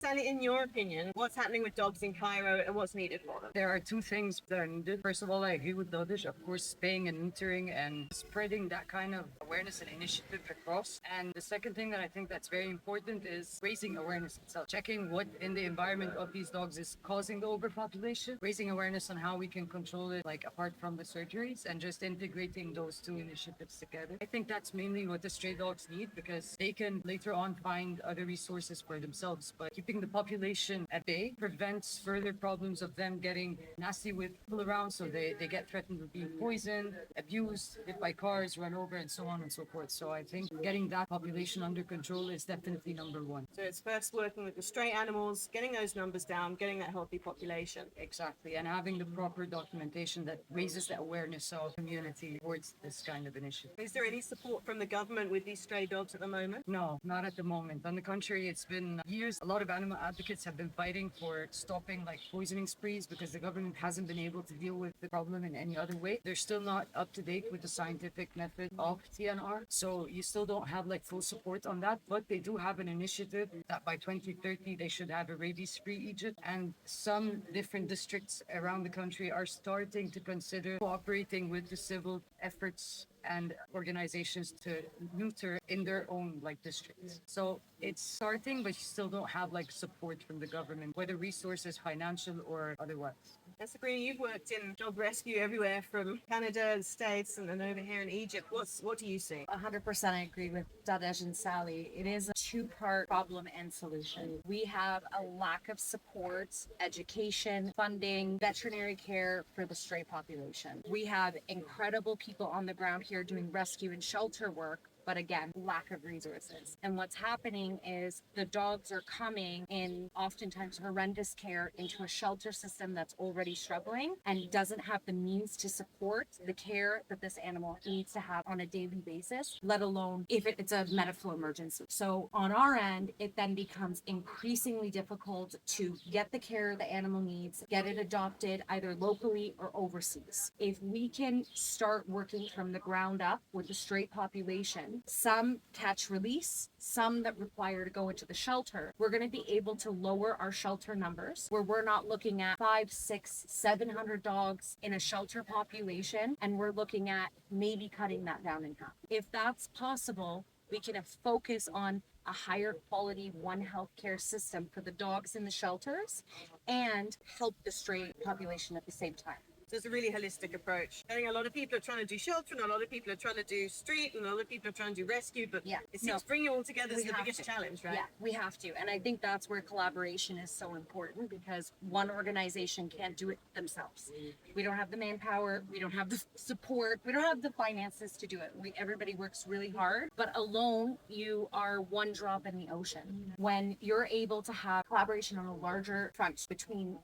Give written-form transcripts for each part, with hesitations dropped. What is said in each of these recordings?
Sally, in your opinion, what's happening with dogs in Cairo and what's needed for them? There are two things that are needed. First of all, I agree with Dadeg, of course, spaying and neutering and spreading that kind of awareness and initiative across. And the second thing that I think that's very important is raising awareness itself, checking what in the environment of these dogs is causing the overpopulation, raising awareness on how we can control it, like apart from the surgeries, and just integrating those two initiatives together. I think that's mainly what the stray dogs need because they can later on find other resources for themselves. But keeping the population at bay prevents further problems of them getting nasty with people around, so they get threatened with being poisoned, abused, hit by cars, run over, and so on and so forth. So I think getting that population under control is definitely number one. So it's first working with the stray animals, getting those numbers down, getting that healthy population. Exactly, and having the proper documentation that raises the awareness of community towards this kind of initiative. Is there any support from the government with these stray dogs at the moment? No, not at the moment. On the contrary, it's been years. A lot of animal advocates have been fighting for stopping like poisoning sprees because the government hasn't been able to deal with the problem in any other way. They're still not up to date with the scientific method of TNR. So you still don't have like full support on that, but they do have an initiative that by 2030 they should have a rabies-free Egypt. And some different districts around the country are starting to consider cooperating with the civil efforts and organizations to neuter in their own like districts. So it's starting, but you still don't have like support from the government, whether resources, financial or otherwise. And Sabrina, you've worked in dog rescue everywhere from Canada, the States, and then over here in Egypt. What do you see? 100% I agree with Dadej and Sally. It is a two-part problem and solution. We have a lack of support, education, funding, veterinary care for the stray population. We have incredible people on the ground here doing rescue and shelter work, but again, lack of resources. And what's happening is the dogs are coming in oftentimes horrendous care into a shelter system that's already struggling and doesn't have the means to support the care that this animal needs to have on a daily basis, let alone if it's a medical emergency. So on our end, it then becomes increasingly difficult to get the care the animal needs, get it adopted either locally or overseas. If we can start working from the ground up with the stray population, some catch release, some that require to go into the shelter, we're going to be able to lower our shelter numbers where we're not looking at 500, 600, 700 dogs in a shelter population, and we're looking at maybe cutting that down in half. If that's possible, we can focus on a higher quality One Healthcare system for the dogs in the shelters and help the stray population at the same time. So it's a really holistic approach. I think a lot of people are trying to do shelter, and a lot of people are trying to do street, and a lot of people are trying to do rescue, but it seems bringing it all together is the biggest challenge, right? Yeah, we have to. And I think that's where collaboration is so important because one organization can't do it themselves. We don't have the manpower, we don't have the support, we don't have the finances to do it. Everybody works really hard, but alone you are one drop in the ocean. When you're able to have collaboration on a larger front between,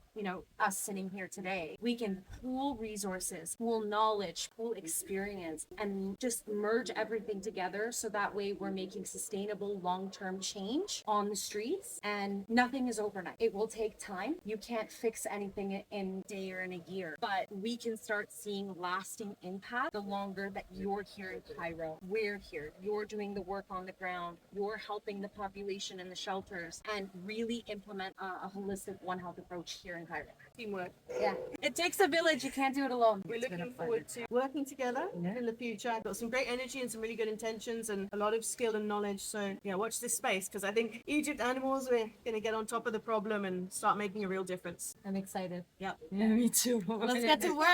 us sitting here today, we can pool resources, pool knowledge, pool experience, and just merge everything together so that way we're making sustainable long-term change on the streets. And nothing is overnight. It will take time. You can't fix anything in a day or in a year, but we can start seeing lasting impact the longer that you're here in Cairo. We're here. You're doing the work on the ground. You're helping the population in the shelters and really implement a holistic One Health approach here in Cairo. Teamwork. Yeah. It takes a village. You can't do it alone. We're looking forward to working together in the future. I've got some great energy and some really good intentions and a lot of skill and knowledge. So, watch this space because I think Egypt animals, we're going to get on top of the problem and start making a real difference. I'm excited. Yep. Yeah, me too. Let's get to work.